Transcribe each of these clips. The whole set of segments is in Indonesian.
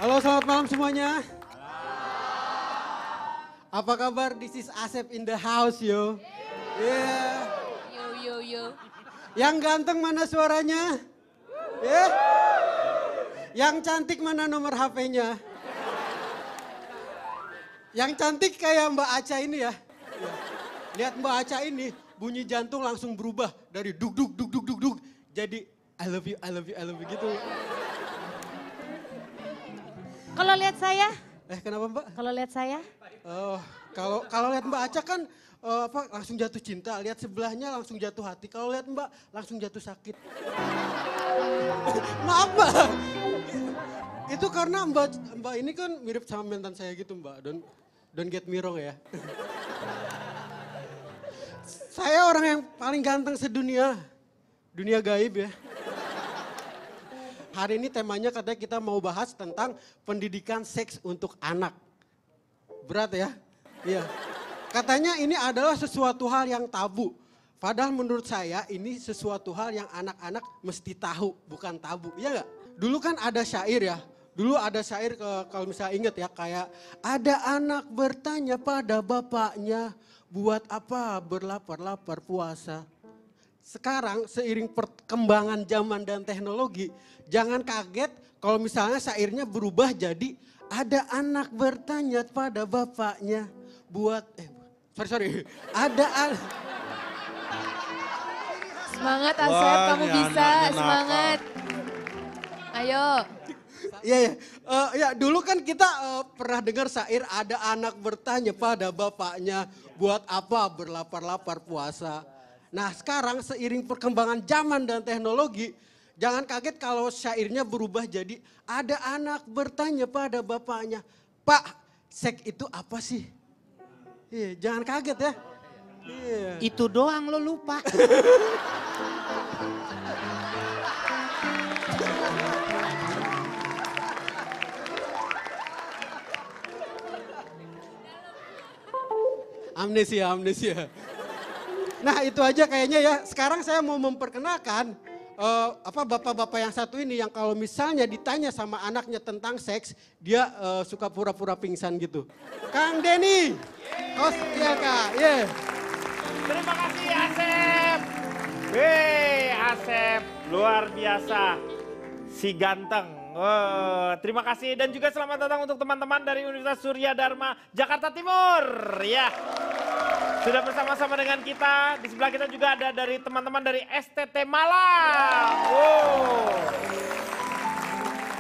Halo, selamat malam semuanya. Apa kabar? This is Asep in the house, yo. Yeah. Yo. Yang ganteng mana suaranya? Yeah. Yang cantik mana nomor HP-nya? Yang cantik kayak Mbak Aca ini ya. Lihat Mbak Aca ini, bunyi jantung langsung berubah dari duk duk duk duk duk duk jadi I love you, I love you, I love you gitu. Kalau lihat saya, Kenapa Mbak? kalau lihat saya, Oh, kalau lihat Mbak Aca kan langsung jatuh cinta, lihat sebelahnya langsung jatuh hati. Kalau lihat Mbak langsung jatuh sakit. Maaf Mbak. Itu karena Mbak ini kan mirip sama mantan saya gitu Mbak. Don't get me wrong ya. Saya orang yang paling ganteng sedunia. Dunia gaib ya. Hari ini temanya katanya kita mau bahas tentang pendidikan seks untuk anak. Berat ya? Iya. Katanya ini adalah sesuatu hal yang tabu. Padahal menurut saya ini sesuatu hal yang anak-anak mesti tahu, bukan tabu. Iya gak? Dulu kan ada syair ya. Dulu ada syair kalau misalnya inget ya kayak ada anak bertanya pada bapaknya buat apa berlapar-lapar puasa. Sekarang seiring perkembangan zaman dan teknologi, jangan kaget kalau misalnya syairnya berubah jadi ada anak bertanya pada bapaknya buat semangat Asep, kamu bisa, semangat. Ayo. Ya dulu kan kita pernah dengar syair ada anak bertanya pada bapaknya buat apa berlapar-lapar puasa. Nah sekarang seiring perkembangan zaman dan teknologi, jangan kaget kalau syairnya berubah jadi ada anak bertanya pada bapaknya, Pak, seks itu apa sih? Iya, jangan kaget ya. Iya. Itu doang lo lupa. Amnesia. Nah itu aja kayaknya ya. Sekarang saya mau memperkenalkan bapak-bapak yang satu ini yang kalau misalnya ditanya sama anaknya tentang seks, dia suka pura-pura pingsan gitu. Kang Denny, iya Kak, yeah. Terima kasih Asep. Asep luar biasa, si ganteng. Terima kasih dan juga selamat datang untuk teman-teman dari Universitas Surya Dharma Jakarta Timur. Ya, sudah bersama-sama dengan kita. Di sebelah kita juga ada dari teman-teman dari STT Malang.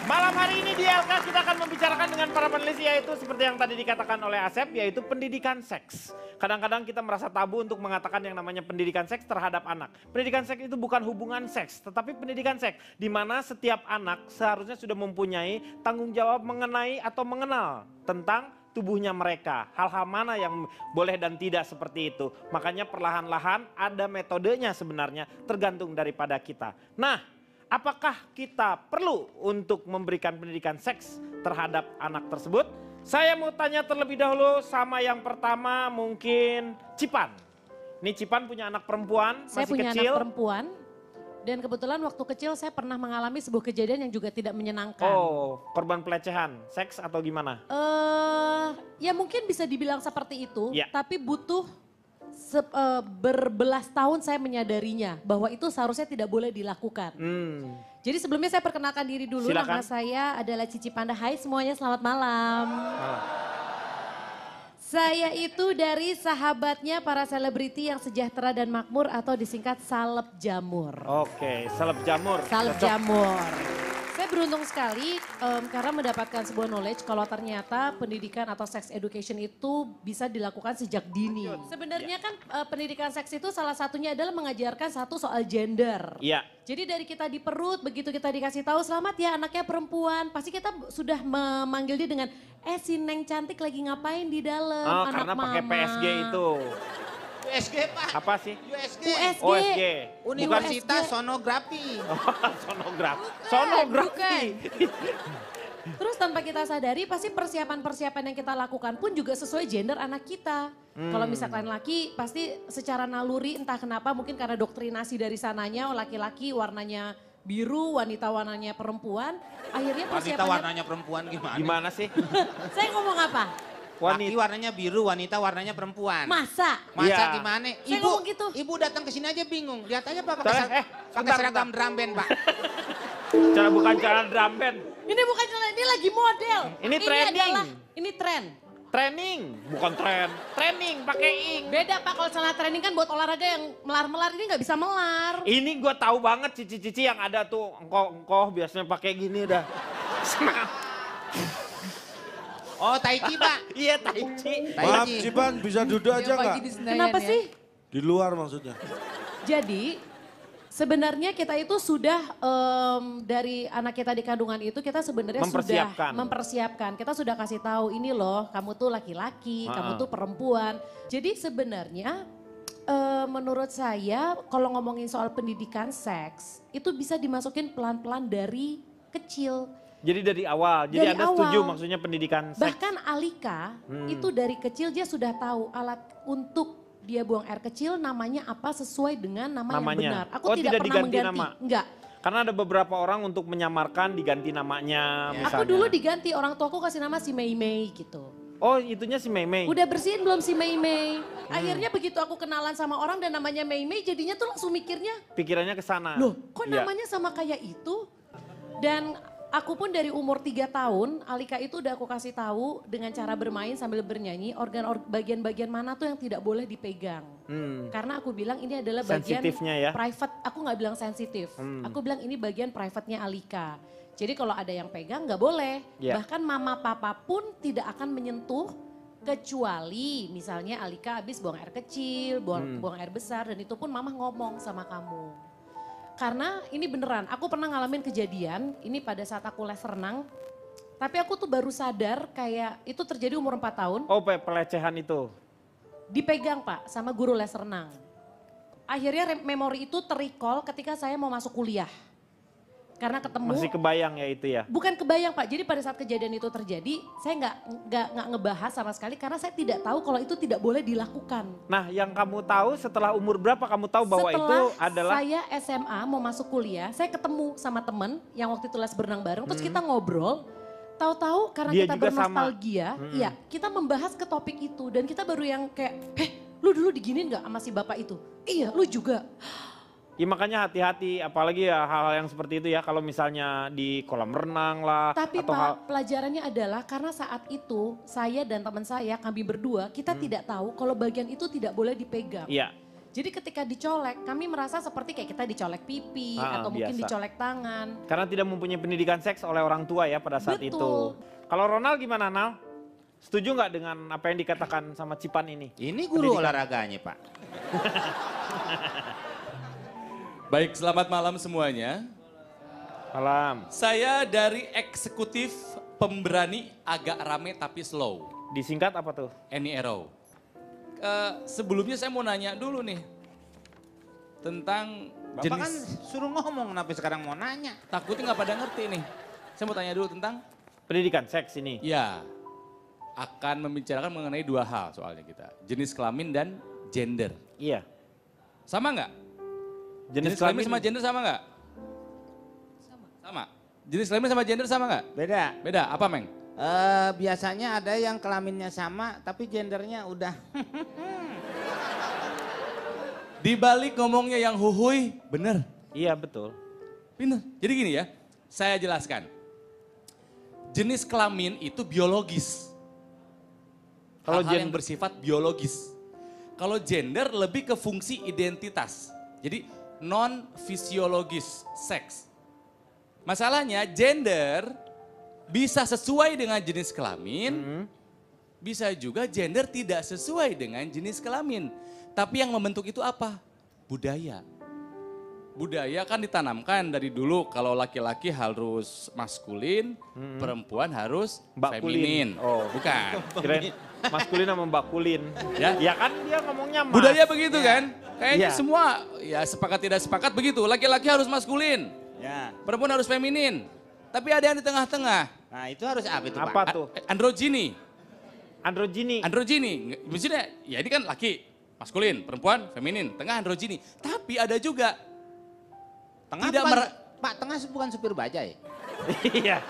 Malam hari ini di LK kita akan membicarakan dengan para panelis yaitu seperti yang tadi dikatakan oleh Asep yaitu pendidikan seks. Kadang-kadang kita merasa tabu untuk mengatakan yang namanya pendidikan seks terhadap anak. Pendidikan seks itu bukan hubungan seks tetapi pendidikan seks di mana setiap anak seharusnya sudah mempunyai tanggung jawab mengenai atau mengenal tentang tubuhnya mereka. Hal-hal mana yang boleh dan tidak seperti itu. Makanya perlahan-lahan ada metodenya sebenarnya tergantung daripada kita. Nah, apakah kita perlu untuk memberikan pendidikan seks terhadap anak tersebut? Saya mau tanya terlebih dahulu sama yang pertama mungkin Cipan. Ini Cipan punya anak perempuan, Saya masih punya kecil. anak perempuan dan kebetulan waktu kecil saya pernah mengalami sebuah kejadian yang juga tidak menyenangkan. Oh, korban pelecehan, seks atau gimana? Ya mungkin bisa dibilang seperti itu, Ya. tapi butuh berbelas tahun saya menyadarinya bahwa itu seharusnya tidak boleh dilakukan. Jadi sebelumnya saya perkenalkan diri dulu, Silakan. nama saya adalah Cici Panda. Hai semuanya, selamat malam. Saya itu dari sahabatnya para selebriti yang sejahtera dan makmur atau disingkat Salep Jamur. Oke, seleb jamur. Salep Cocok. Jamur. Saya beruntung sekali karena mendapatkan sebuah knowledge kalau ternyata pendidikan atau sex education itu bisa dilakukan sejak dini. Sebenarnya kan pendidikan seks itu salah satunya adalah mengajarkan satu soal gender. Iya. Jadi dari kita di perut, begitu kita dikasih tahu selamat ya anaknya perempuan, pasti kita sudah memanggil dia dengan si Neng cantik lagi ngapain di dalam, Oh, anak karena mama. pakai PSG itu. USG Pak. Apa sih? USG. USG. OSG. Universitas Sonografi. Sonografi. Bukan, Sonografi. Terus tanpa kita sadari pasti persiapan-persiapan yang kita lakukan pun juga sesuai gender anak kita. Kalau misalkan laki pasti secara naluri entah kenapa mungkin karena doktrinasi dari sananya laki-laki warnanya biru, wanita warnanya perempuan. Akhirnya Wanita persiapannya... warnanya perempuan gimana? Gimana sih? Saya ngomong apa? Laki warnanya biru, wanita warnanya perempuan. Masa? Masa Iya. gimana? Saya ngomong gitu. Ibu datang ke sini aja bingung. Lihat aja Pak Bentar, pakai seragam drum band, Pak. Cara bukan cara drum band. Ini bukan celana, ini lagi model. Ini training. Ini tren. Training, bukan tren. Training pakai ing. Beda Pak, kalau celana training kan buat olahraga yang melar-melar, ini nggak bisa melar. Ini gue tahu banget cici-cici yang ada tuh. Engkau biasanya pakai gini dah. Oh, tai chi, Pak. Iya, tai chi. Tai Maaf chi. Ciban, bisa duduk aja nggak? Kenapa sih? Di luar maksudnya. Jadi sebenarnya kita itu sudah dari anak kita di kandungan itu kita sebenarnya Mempersiapkan. sudah mempersiapkan. Kita sudah kasih tahu ini loh, kamu tuh laki-laki, kamu tuh perempuan. Jadi sebenarnya menurut saya kalau ngomongin soal pendidikan seks itu bisa dimasukin pelan-pelan dari kecil. Jadi dari awal, jadi Dari Anda setuju awal. maksudnya pendidikan seks? Bahkan Alika itu dari kecil dia sudah tahu alat untuk dia buang air kecil namanya apa sesuai dengan nama yang benar. Aku Oh, tidak tidak pernah diganti mengganti. nama? Enggak. Karena ada beberapa orang untuk menyamarkan diganti namanya misalnya. Aku dulu diganti, orang tuaku kasih nama si Mei Mei gitu. Oh itunya si Mei Mei? Udah bersihin belum si Mei Mei? Akhirnya begitu aku kenalan sama orang dan namanya Mei Mei jadinya tuh langsung mikirnya, Pikirannya ke sana. loh kok Iya. namanya sama kayak itu? Dan aku pun dari umur 3 tahun, Alika itu udah aku kasih tahu dengan cara bermain sambil bernyanyi, bagian-bagian mana tuh yang tidak boleh dipegang. Karena aku bilang ini adalah bagian Sensitifnya ya? private, aku nggak bilang sensitif. Aku bilang ini bagian private-nya Alika. Jadi kalau ada yang pegang nggak boleh. Ya. Bahkan mama papa pun tidak akan menyentuh kecuali misalnya Alika habis buang air kecil, buang air besar dan itu pun mama ngomong sama kamu. Karena ini beneran, aku pernah ngalamin kejadian, ini pada saat aku les renang, tapi aku tuh baru sadar kayak itu terjadi umur 4 tahun, Oh pelecehan itu? dipegang Pak sama guru les renang. Akhirnya memori itu terrecall ketika saya mau masuk kuliah. Karena ketemu, Masih kebayang ya itu ya? bukan kebayang Pak, jadi pada saat kejadian itu terjadi, saya nggak ngebahas sama sekali karena saya tidak tahu kalau itu tidak boleh dilakukan. Nah yang kamu tahu setelah umur berapa kamu tahu bahwa Setelah itu adalah? saya SMA mau masuk kuliah, saya ketemu sama temen yang waktu itu les berenang bareng, terus kita ngobrol. Tahu-tahu karena Dia kita juga bernostalgia, iya kita membahas ke topik itu dan kita baru yang kayak, lu dulu diginin gak sama si bapak itu? Iya, lu juga. Ya makanya hati-hati apalagi ya hal-hal yang seperti itu ya kalau misalnya di kolam renang lah. Tapi atau Pak, pelajarannya adalah karena saat itu saya dan teman saya, kami berdua, kita tidak tahu kalau bagian itu tidak boleh dipegang. Iya. Jadi ketika dicolek, kami merasa seperti kayak kita dicolek pipi atau mungkin biasa. dicolek tangan. Karena tidak mempunyai pendidikan seks oleh orang tua ya pada saat Betul. itu. Kalau Ronald gimana Nal? Setuju nggak dengan apa yang dikatakan sama Cipan ini? Ini guru olahraganya, Pak. Baik, selamat malam semuanya. Malam. Saya dari eksekutif pemberani agak rame tapi slow, Disingkat apa tuh? Any Arrow. Sebelumnya saya mau nanya dulu nih tentang Bapak jenis. kan suruh ngomong, kenapa sekarang mau nanya? Takutnya nggak pada ngerti nih. Saya mau tanya dulu tentang, Pendidikan seks ini. ya, akan membicarakan mengenai 2 hal soalnya kita. Jenis kelamin dan gender. Iya. Sama nggak? Jenis kelamin sama gender sama nggak? Sama. Jenis kelamin sama gender sama nggak? Beda. Beda, apa Meng? Biasanya ada yang kelaminnya sama tapi gendernya udah. Di balik ngomongnya yang huhuy, bener. Iya betul. Bener. Jadi gini ya, saya jelaskan. Jenis kelamin itu biologis. Kalau Hal-hal yang bersifat biologis. Kalau gender lebih ke fungsi identitas. Jadi non fisiologis seks. Masalahnya gender bisa sesuai dengan jenis kelamin, bisa juga gender tidak sesuai dengan jenis kelamin. Tapi yang membentuk itu apa? Budaya. Budaya kan ditanamkan dari dulu kalau laki-laki harus maskulin, perempuan harus feminin. Oh. Bukan. Kirain maskulin sama bakulin. Ya. Ya kan dia ngomongnya mas. Budaya begitu kan? Kayaknya Iya. semua ya sepakat tidak sepakat begitu. Laki-laki harus maskulin, Ya. perempuan harus feminin. Tapi ada yang di tengah-tengah. Nah itu harus apa itu, Apa Pak? tuh? Androgini. Androgini. Androgini. Maksudnya ya ini kan laki, maskulin, perempuan, feminin. Tengah androgini. Tapi ada juga Tengah tidak bukan, Pak Tengah bukan supir bajai. Iya,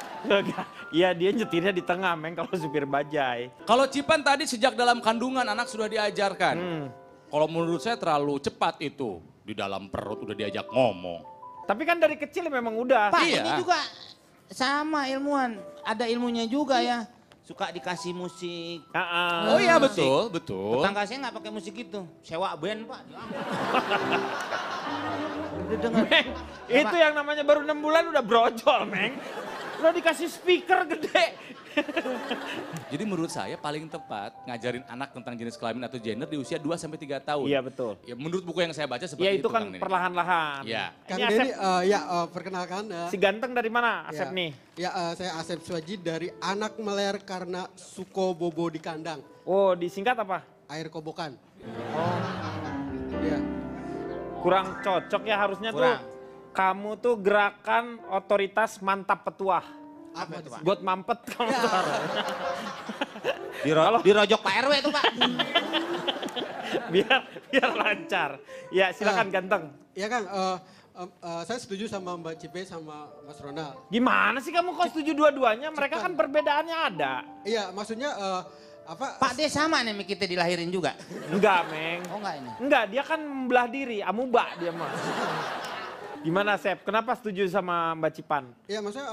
iya dia nyetirnya di tengah, Meng, kalau supir bajai. Kalau Cipan tadi sejak dalam kandungan anak sudah diajarkan. Kalau menurut saya terlalu cepat itu. Di dalam perut udah diajak ngomong. Tapi kan dari kecil memang udah. Pak Iya. ini juga sama ilmuwan, ada ilmunya juga ya. Suka dikasih musik. Oh iya betul, betul. Tetangga saya nggak pakai musik itu, sewa band Pak. Meng, itu yang namanya baru 6 bulan udah brojol, Meng. Udah dikasih speaker gede. Jadi menurut saya paling tepat ngajarin anak tentang jenis kelamin atau gender di usia 2-3 tahun. Iya betul. Ya, menurut buku yang saya baca seperti Ya itu kan Kang Denny. perlahan-lahan. Iya. Kang Ini Denny, Asep, perkenalkan. si ganteng dari mana Asep ya, nih? Ya, saya Asep Swaji dari Anak Meler Karena Suko Bobo di Kandang. Oh disingkat apa? Air kobokan. Oh Ya. kurang cocok ya harusnya Kurang. tuh. Kamu tuh gerakan otoritas mantap petuah. Apa itu, Pak? Buat mampet kamu tuh harus. Dirojok Pak RW itu Pak. biar lancar. Ya silakan ganteng. Ya Kang, saya setuju sama Mbak Cipe sama Mas Ronald. Gimana sih kamu kok setuju dua-duanya? Mereka kan perbedaannya ada. Iya, maksudnya Pak D sama nih sama kita dilahirin juga. Enggak, Meng. Oh enggak ini. Enggak, dia kan membelah diri, amuba dia mah. Gimana, Sep? Kenapa setuju sama Mbak Cipan? Ya maksudnya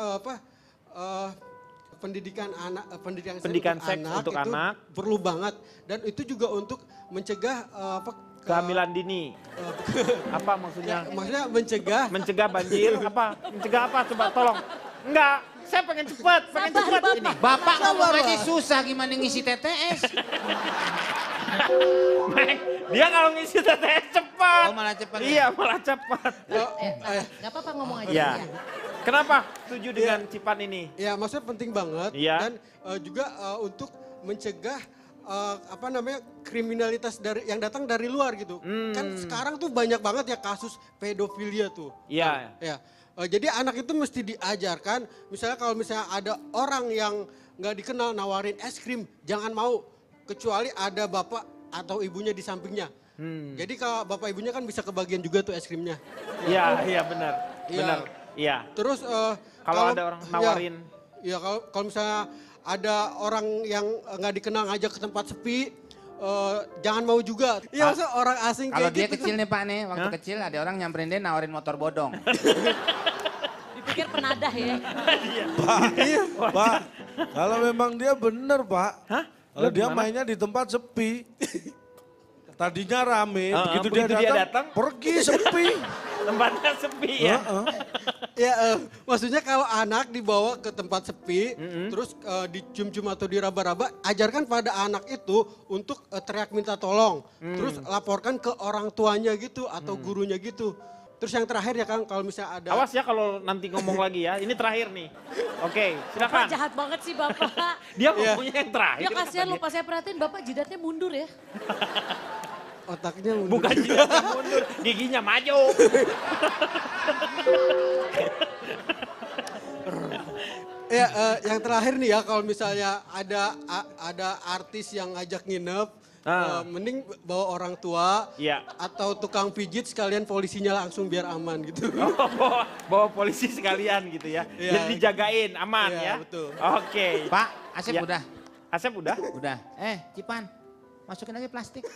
pendidikan anak, Pendidikan seks seks untuk itu anak. perlu banget dan itu juga untuk mencegah Kehamilan dini. Apa maksudnya? maksudnya mencegah Mencegah banjir? Apa? Mencegah apa? Coba tolong. Enggak, saya pengen cepet ini. Bapak ngomong aja susah gimana ngisi TTS. Meng, dia kalau ngisi TTS cepat. Oh, malah cepat ya? Iya, malah cepat. Gak apa-apa ngomong aja. Iya. Ya. Kenapa setuju dengan Cipan ini? ya maksudnya penting banget Iya. dan juga untuk mencegah kriminalitas yang datang dari luar gitu. Kan sekarang tuh banyak banget ya kasus pedofilia tuh. Iya. Ya. Jadi anak itu mesti diajarkan, misalnya kalau misalnya ada orang yang nggak dikenal nawarin es krim, jangan mau kecuali ada bapak atau ibunya di sampingnya. Jadi kalau bapak ibunya kan bisa kebagian juga tuh es krimnya. Iya, iya benar. Iya. Benar. Iya. Terus Kalau ada orang nawarin. Ya kalau misalnya ada orang yang nggak dikenal ngajak ke tempat sepi, jangan mau juga. Iya maksudnya orang asing Kalau kayak dia gitu. kecil nih Pak nih, waktu kecil ada orang nyamperin dia nawarin motor bodong. Dipikir penadah ya. Pak, kalau memang dia bener Pak. Hah? Kalau Lu dia gimana? mainnya di tempat sepi. Tadinya rame, begitu begitu dia dia datang, datang, pergi sepi. Tempatnya sepi ya. Ya, maksudnya kalau anak dibawa ke tempat sepi, terus dicium-cium atau diraba-raba, ajarkan pada anak itu untuk teriak minta tolong. Terus laporkan ke orang tuanya gitu atau gurunya gitu. Terus yang terakhir ya Kang, kalau misalnya ada... Awas ya kalau nanti ngomong lagi ya. Ini terakhir nih. Oke, silakan. Bapak jahat banget sih Bapak. Dia ngomongnya yang terakhir. Ya kasihan kata lupa saya perhatiin Bapak jidatnya mundur ya. Otaknya dia. mundur. Bukan jidatnya mundur, giginya maju. Ya, yang terakhir nih ya, kalau misalnya ada artis yang ngajak nginep, mending bawa orang tua Iya. atau tukang pijit sekalian polisinya langsung biar aman gitu. Oh, bawa polisi sekalian gitu ya. Iya. Jadi dijagain, aman Iya, ya. betul. Oke. Pak, Asep Ya. udah. Asep udah? Udah. Cipan, masukin aja plastik.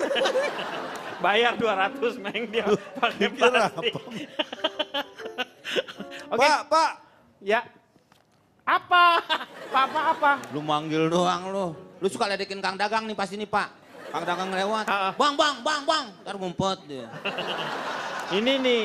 Bayar 200 Meng dia pakai plastik. Oke. Pak. Ya. Apa? Apa? Lu manggil doang lu. Lu suka ledekin Kang Dagang nih pasti nih Pak. Kang Dagang lewat. Bang. Ntar ngumpet dia. Ini nih.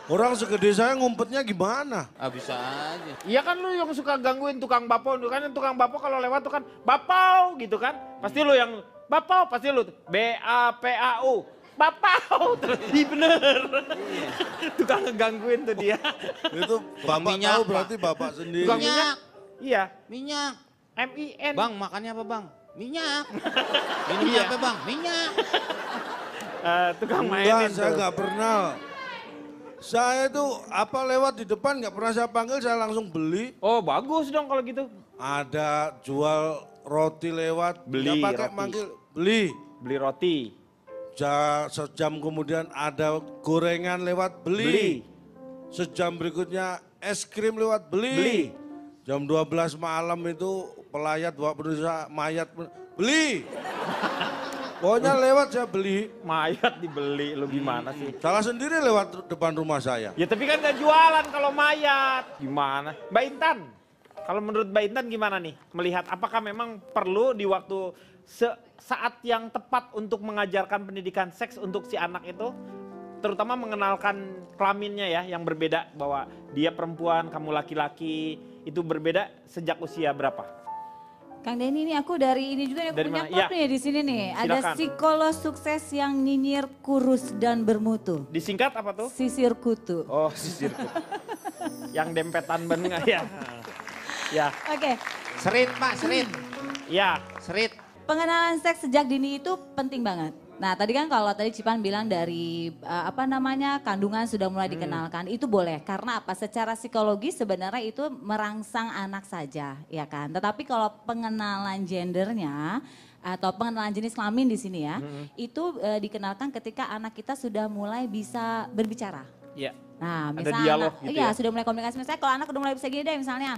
Orang segede saya ngumpetnya gimana? Bisa aja. Iya kan lu yang suka gangguin tukang bapo. Kan tukang bapo kalau lewat tuh kan bapau gitu kan. Pasti lu yang bapau, pasti lu BAPAU. Bapau, terus bener. Tukang ngegangguin tuh dia. Itu bapak minyak, tahu Pak. berarti bapak sendiri. Tukang minyak? Iya. Minyak. MIN. Bang, makannya apa bang? Minyak. Iya. Minumnya apa bang? Minyak. Tukang Enggak, mainin saya tuh. nggak pernah. Saya itu apa lewat di depan nggak pernah saya panggil, saya langsung beli. Oh bagus dong kalau gitu. Ada jual roti lewat, Beli nggak pakai roti. manggil, beli. Beli roti. Sejam kemudian ada gorengan lewat, beli. Beli. Sejam berikutnya es krim lewat beli. Jam 12 malam itu pelayat bawa penulis mayat, beli. Pokoknya lewat saya beli. Mayat dibeli, lu gimana sih? Salah sendiri lewat depan rumah saya. Ya tapi kan gak jualan kalau mayat. Gimana? Mbak Intan, kalau menurut Mbak Intan gimana nih? Melihat apakah memang perlu di waktu saat yang tepat untuk mengajarkan pendidikan seks untuk si anak itu? Terutama mengenalkan kelaminnya ya, yang berbeda. Bahwa dia perempuan, kamu laki-laki, itu berbeda sejak usia berapa? Kang Denny, ini aku dari ini juga Dari punya mana? Ya. quote nih di sini nih. Ada Silakan. psikolog sukses yang nyinyir, kurus dan bermutu. Disingkat apa tuh? Sisir kutu. Oh, sisir kutu. Yang dempetan ben ya. Ya, Oke, Serit Pak, serit. ya. Serit. pengenalan seks sejak dini itu penting banget. Nah tadi kan kalau tadi Cipan bilang dari kandungan sudah mulai dikenalkan, itu boleh. Karena apa? Secara psikologis sebenarnya itu merangsang anak saja, ya kan. Tetapi kalau pengenalan gendernya atau pengenalan jenis kelamin di sini ya, itu dikenalkan ketika anak kita sudah mulai bisa berbicara. Iya. Nah, Ada misalnya dialog anak, gitu iya ya? sudah mulai komunikasi. Misalnya kalau anak udah mulai bisa gini deh misalnya,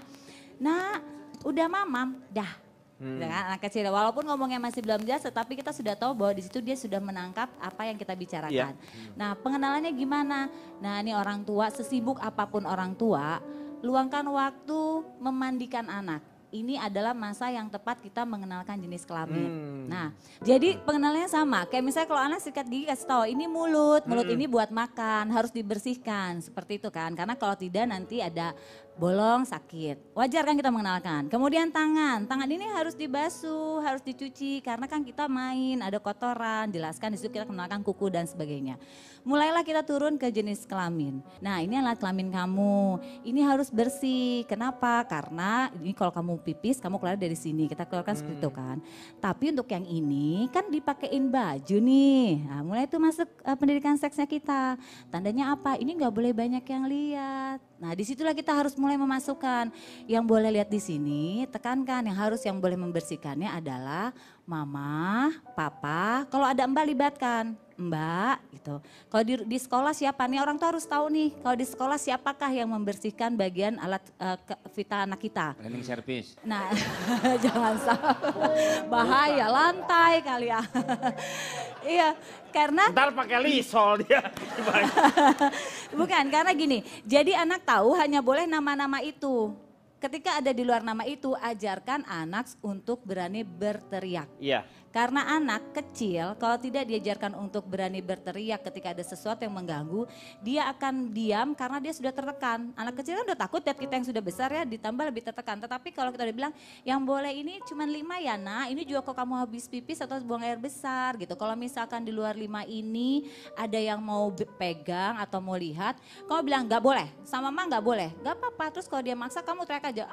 nah udah mamam, dah. Gitu kan, anak kecil, walaupun ngomongnya masih belum jelas, tetapi kita sudah tahu bahwa di situ dia sudah menangkap apa yang kita bicarakan. Nah, pengenalannya gimana? Nah, ini orang tua, sesibuk apapun orang tua, luangkan waktu memandikan anak. Ini adalah masa yang tepat kita mengenalkan jenis kelamin. Nah, jadi pengenalannya sama. Kayak misalnya kalau anak sikat gigi kasih tahu ini mulut ini buat makan, harus dibersihkan seperti itu kan. Karena kalau tidak nanti ada bolong sakit. Wajar kan kita mengenalkan. Kemudian tangan ini harus dibasuh, harus dicuci karena kan kita main, ada kotoran, jelaskan di situ kita kenalkan kuku dan sebagainya. Mulailah kita turun ke jenis kelamin. Nah, ini alat kelamin kamu. Ini harus bersih. Kenapa? Karena ini kalau kamu pipis, kamu keluar dari sini. Kita keluarkan seperti itu kan. Tapi untuk yang ini kan dipakein baju nih. Nah, mulai itu masuk pendidikan seksnya kita. Tandanya apa? Ini nggak boleh banyak yang lihat. Nah, disitulah kita harus mulai memasukkan. Yang boleh lihat di sini, tekankan. Yang boleh membersihkannya adalah mama, papa. Kalau ada mbak libatkan. Mbak gitu. Kalau di sekolah siapa nih, orang tuh harus tahu nih. Kalau di sekolah siapakah yang membersihkan bagian alat vital anak kita. Cleaning service. Nah jangan salah, bahaya lantai kali ya. Iya karena. Ntar pakai lisol dia. Bukan karena gini, jadi anak tahu hanya boleh nama-nama itu. Ketika ada di luar nama itu, ajarkan anak untuk berani berteriak. Iya. Karena anak kecil kalau tidak diajarkan untuk berani berteriak ketika ada sesuatu yang mengganggu, dia akan diam karena dia sudah tertekan. Anak kecil kan udah takut lihat kita yang sudah besar ya ditambah lebih tertekan. Tetapi kalau kita udah bilang yang boleh ini cuma 5 ya nak, ini juga kalau kamu habis pipis atau buang air besar gitu. Kalau misalkan di luar 5 ini ada yang mau pegang atau mau lihat, kamu bilang gak boleh, sama mama gak boleh. Gak apa-apa, terus kalau dia maksa kamu teriak aja,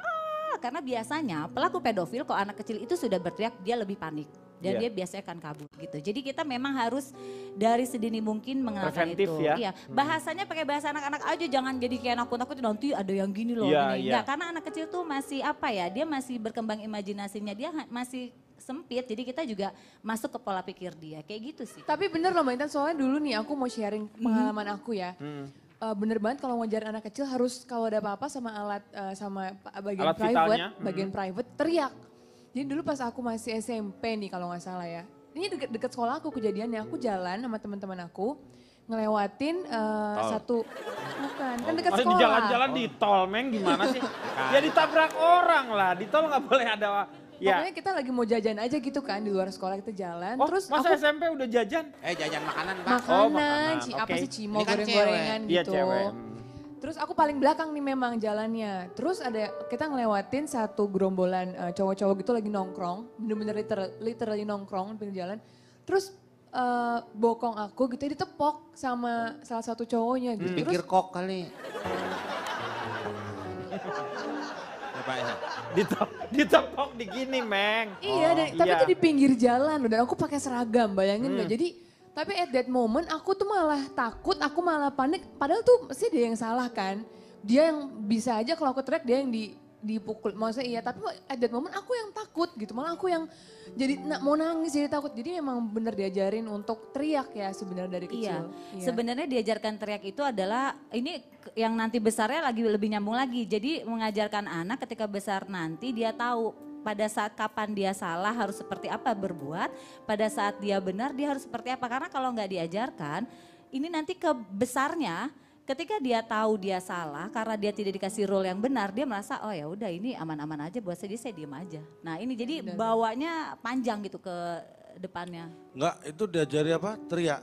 karena biasanya pelaku pedofil kalau anak kecil itu sudah berteriak dia lebih panik. Dan dia biasanya akan kabur gitu. Jadi kita memang harus dari sedini mungkin mengenalkan preventif itu. Ya? Iya, bahasanya pakai bahasa anak-anak aja, jangan jadi kayak nakut-nakut nanti ada yang gini loh. Gini. Enggak, karena anak kecil tuh masih apa ya, dia masih berkembang imajinasinya, dia masih sempit. Jadi kita juga masuk ke pola pikir dia, kayak gitu sih. Tapi bener loh Mbak Intan, soalnya dulu nih aku mau sharing pengalaman aku ya. Bener banget kalau ngajarin anak kecil harus kalau ada apa-apa sama alat sama bagian Alat private, vitalnya. bagian private teriak. Jadi dulu pas aku masih SMP nih kalau nggak salah ya. Ini deket sekolah aku kejadiannya, aku jalan sama teman-teman aku ngelewatin satu bukan kan dekat Masa sekolah. di jalan-jalan di tol, Meng gimana sih? Ya ditabrak orang lah, di tol nggak boleh ada. Ya. Pokoknya kita lagi mau jajan aja gitu kan di luar sekolah kita jalan. Oh, terus masa aku SMP udah jajan? Jajan makanan Pak. makanan, Oh, makanan, apa oke. sih cimo Ini kan goreng-gorengan Iya gitu. cewek. Terus aku paling belakang nih memang jalannya. Terus ada kita ngelewatin satu gerombolan cowok-cowok gitu lagi nongkrong, bener-bener literally nongkrong di pinggir jalan. Terus bokong aku gitu ditepok sama salah satu cowoknya gitu. Pikir Terus kok kali. Ya, Pak, ya. Ditepok di gini, Meng. iya, tapi iya. itu di pinggir jalan loh, dan aku pakai seragam, bayangin nggak? Jadi tapi at that moment aku tuh malah takut, aku malah panik. Padahal tuh mesti dia yang salah kan. Dia yang bisa aja kalau aku teriak dia yang dipukul, maksudnya iya, tapi at that moment aku yang takut gitu, malah aku yang jadi mau nangis jadi takut. Jadi memang bener diajarin untuk teriak ya sebenarnya dari kecil. Iya, sebenarnya diajarkan teriak itu adalah, ini yang nanti besarnya lagi lebih nyambung lagi. Jadi mengajarkan anak ketika besar nanti dia tahu pada saat kapan dia salah harus seperti apa berbuat, pada saat dia benar dia harus seperti apa. Karena kalau nggak diajarkan, ini nanti ke besarnya ketika dia tahu dia salah karena dia tidak dikasih role yang benar, dia merasa oh ya udah ini aman-aman aja buat saya diem aja. Nah ini jadi bawanya panjang gitu ke depannya. Enggak, itu diajari apa? Teriak.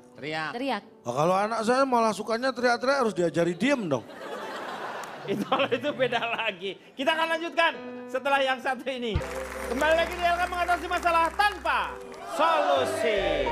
Teriak. Oh, kalau anak saya malah sukanya teriak-teriak harus diajari diem dong. Itu beda lagi. Kita akan lanjutkan setelah yang satu ini. Kembali lagi di LK mengatasi masalah tanpa solusi.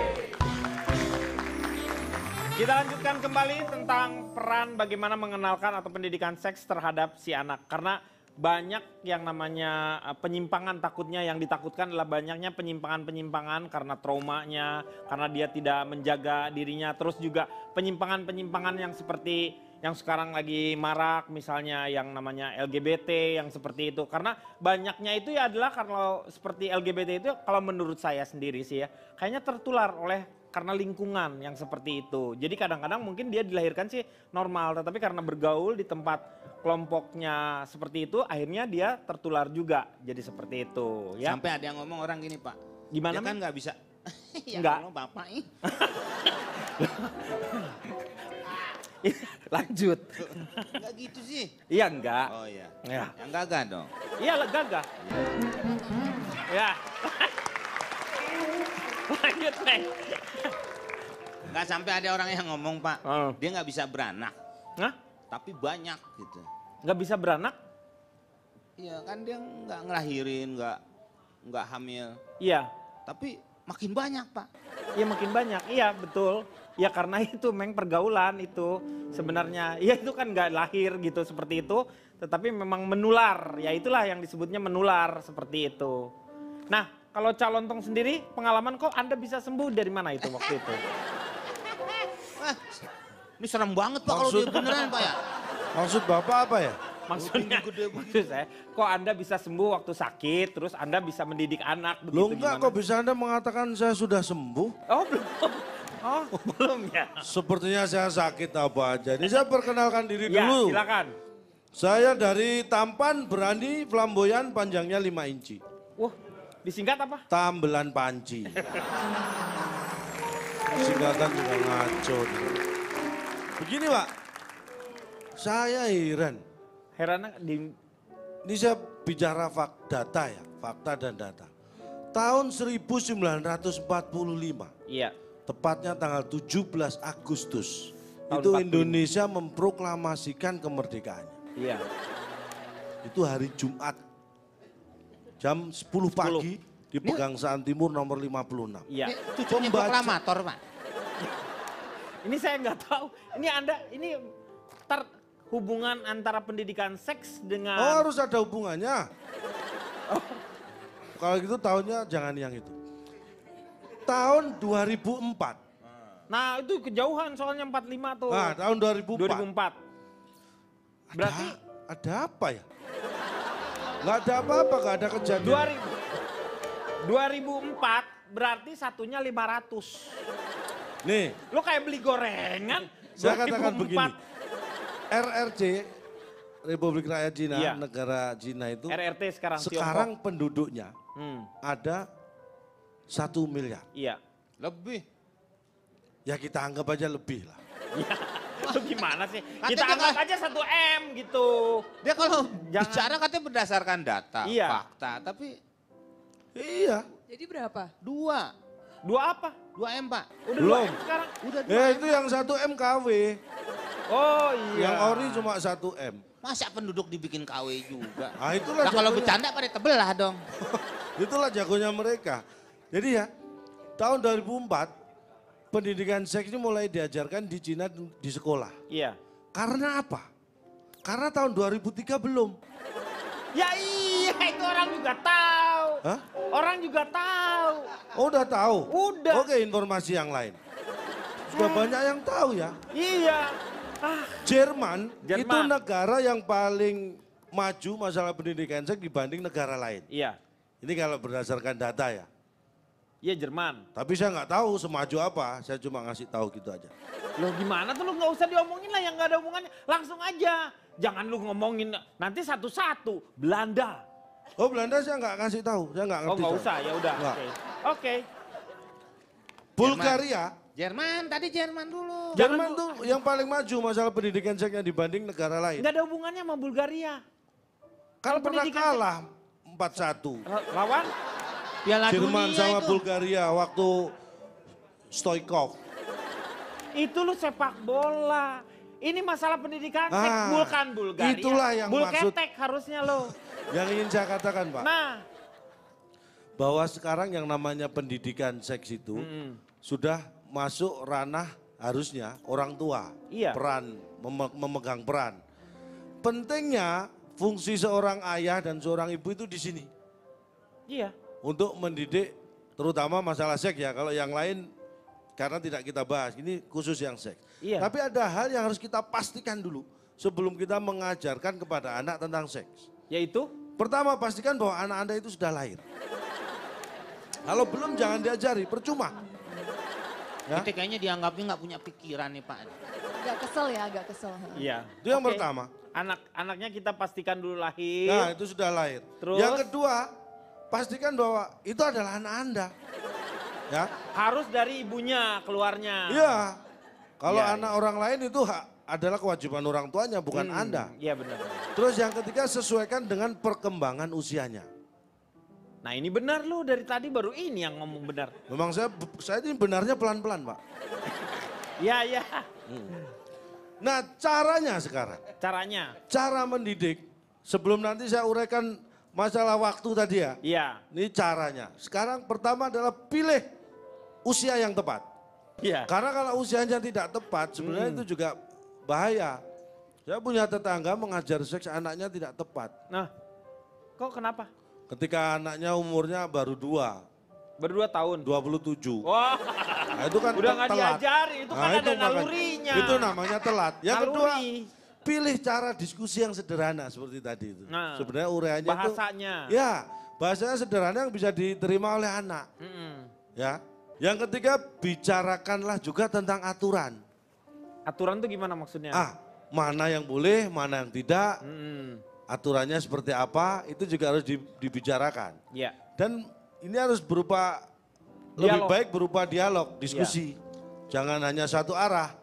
Kita lanjutkan kembali tentang peran bagaimana mengenalkan atau pendidikan seks terhadap si anak. Karena banyak yang namanya penyimpangan, takutnya yang ditakutkan adalah banyaknya penyimpangan-penyimpangan karena traumanya, karena dia tidak menjaga dirinya. Terus juga penyimpangan-penyimpangan yang seperti yang sekarang lagi marak, misalnya yang namanya LGBT yang seperti itu. Karena banyaknya itu ya adalah kalau seperti LGBT itu kalau menurut saya sendiri sih ya, kayaknya tertular karena lingkungan yang seperti itu. Jadi kadang-kadang mungkin dia dilahirkan sih normal, tetapi karena bergaul di tempat kelompoknya seperti itu, akhirnya dia tertular juga. Jadi seperti itu. Ya. Sampai ada yang ngomong orang gini Pak. Gimana dia kan nggak bisa. Enggak. Bapak Lanjut. Enggak gitu sih. Iya enggak. Oh iya. Ya. Yang gagah dong. Iya gagah. Ya. Lanjut Neng. Nggak sampai ada orang yang ngomong Pak, dia nggak bisa beranak. Hah? Tapi banyak gitu. Nggak bisa beranak? Iya kan dia nggak ngelahirin, nggak hamil. Iya. Tapi makin banyak Pak. Iya makin banyak, iya betul. Ya karena itu Meng pergaulan itu sebenarnya. Ya itu kan nggak lahir gitu seperti itu. Tetapi memang menular, ya itulah yang disebutnya menular seperti itu. Nah kalau calon tong sendiri pengalaman kok Anda bisa sembuh dari mana itu waktu itu? Ini serem banget Pak kalau dia beneran Pak ya. Maksud Bapak apa ya? Maksud saya, kok Anda bisa sembuh waktu sakit, terus Anda bisa mendidik anak begitu Loh enggak, gimana? kok bisa Anda mengatakan saya sudah sembuh? Oh belum, oh belum ya? Sepertinya saya sakit apa aja. Ini saya perkenalkan diri Ya dulu. silakan. Saya dari tampan, berani, flamboyan, panjangnya 5 inci. Wah, disingkat apa? Tambelan panci. Singkatan juga ngaco. Begini Pak, saya heran. Heran Ini saya bicara data ya, fakta dan data. Tahun 1945, Iya. tepatnya tanggal 17 Agustus, Tahun itu 45. Indonesia memproklamasikan kemerdekaannya. Iya. Itu hari Jumat, jam 10 pagi di Pegangsaan Timur nomor 56. Iya. Cucunya proklamator Pak. Ini saya nggak tahu. Ini Anda, ini hubungan antara pendidikan seks dengan... Oh harus ada hubungannya. Kalau gitu tahunnya jangan yang itu. Tahun 2004. Nah itu kejauhan soalnya 45 tuh. Nah tahun 2004. 2004. Berarti ada apa ya? Nggak ada apa-apa, nggak ada kejadian. 2004 berarti satunya 500. Nih. Lo kayak beli gorengan. Saya katakan 2004. begini. RRC, Republik Rakyat Cina, Iya. negara Cina itu. RRT sekarang Tiongkok. penduduknya ada 1 miliar. Iya. Lebih. Ya kita anggap aja lebih lah. Itu gimana sih? Katanya Kita anggap aja 1 M gitu. Dia kalau Jangan. bicara katanya berdasarkan data, Iya. fakta. Tapi Iya. Jadi berapa? 2 apa? 2 M Pak. Udah Belum. 2 M sekarang? Udah 2 Ya M. itu yang 1 M KW. Oh iya. Yang ori cuma 1 M. Masa penduduk dibikin KW juga? Nah itulah Nah kalau jagonya. bercanda pada tebelah dong. Itulah jagonya mereka. Jadi ya tahun 2004 pendidikan seks ini mulai diajarkan di Cina di sekolah. Iya. Karena apa? Karena tahun 2003 belum. Ya iya itu orang juga tahu. Hah? Orang juga tahu. Oh udah tahu? Udah. Oke informasi yang lain. Sudah banyak yang tahu ya. Iya. Jerman itu Jerman. negara yang paling maju masalah pendidikan seks dibanding negara lain. Iya. Ini kalau berdasarkan data ya. Iya Jerman. Tapi saya nggak tahu semaju apa, saya cuma ngasih tahu gitu aja. Loh gimana tuh lu nggak usah diomongin lah yang nggak ada hubungannya. Langsung aja. Jangan lu ngomongin nanti satu-satu. Belanda. Oh Belanda saya nggak ngasih tahu, saya nggak Oh ngerti. nggak saya. usah ya udah. Nggak. Oke. Bulgaria, Jerman, tadi Jerman dulu. Jerman tuh yang paling maju masalah pendidikan seksnya dibanding negara lain. Nggak ada hubungannya sama Bulgaria. Kan Kalau pernah pendidikan kalah 4-1. Lawan? Piala Jerman dunia sama itu. Bulgaria waktu Stoikov. Itu lu sepak bola. Ini masalah pendidikan seks Ah, bukan Bulgaria. itulah yang maksud- Bulketek harusnya lo. Yang ingin saya katakan Pak, Nah. bahwa sekarang yang namanya pendidikan seks itu sudah masuk ranah harusnya orang tua. Iya. Peran, memegang peran. Pentingnya fungsi seorang ayah dan seorang ibu itu di sini. Iya. Untuk mendidik terutama masalah seks ya. Kalau yang lain karena tidak kita bahas, ini khusus yang seks. Iya. Tapi ada hal yang harus kita pastikan dulu sebelum kita mengajarkan kepada anak tentang seks. Yaitu? Pertama pastikan bahwa anak Anda itu sudah lahir. Kalau belum jangan diajari, percuma. Ya? Kita kayaknya dianggapnya nggak punya pikiran nih Pak. Agak kesel ya, agak kesel. Iya. Itu yang Oke. pertama. Anaknya kita pastikan dulu lahir. Nah itu sudah lahir. Terus? Yang kedua, pastikan bahwa itu adalah anak Anda. Ya, Harus dari ibunya keluarnya. iya. Kalau Iya, anak orang lain itu adalah kewajiban orang tuanya, bukan Anda. Iya benar. Terus yang ketiga sesuaikan dengan perkembangan usianya. Nah ini benar lu dari tadi baru ini yang ngomong benar. Memang saya ini benarnya pelan-pelan Pak. Iya iya. Nah caranya sekarang, Caranya. cara mendidik, sebelum nanti saya uraikan masalah waktu tadi ya. Iya. Ini caranya. Sekarang pertama adalah pilih usia yang tepat. Iya. Karena kalau usianya tidak tepat sebenarnya itu juga bahaya. Saya punya tetangga mengajar seks anaknya tidak tepat. Nah, kok kenapa? Ketika anaknya umurnya baru 2, Berdua tahun. 27. Wah, Nah, itu kan udah nggak telat. diajari, itu kan Nah, ada makanya- nalurinya. Itu namanya telat. Yang kedua, Naluri. pilih cara diskusi yang sederhana seperti tadi itu. Nah, Sebenarnya uraiannya itu. bahasanya. Ya, bahasanya sederhana yang bisa diterima oleh anak. Ya. Yang ketiga, bicarakanlah juga tentang aturan. Aturan tuh gimana maksudnya? Mana yang boleh, mana yang tidak. Mm-mm. Aturannya seperti apa, itu juga harus dibicarakan. Iya. Dan ini harus berupa, lebih Dialog. baik berupa dialog, diskusi. Jangan hanya satu arah.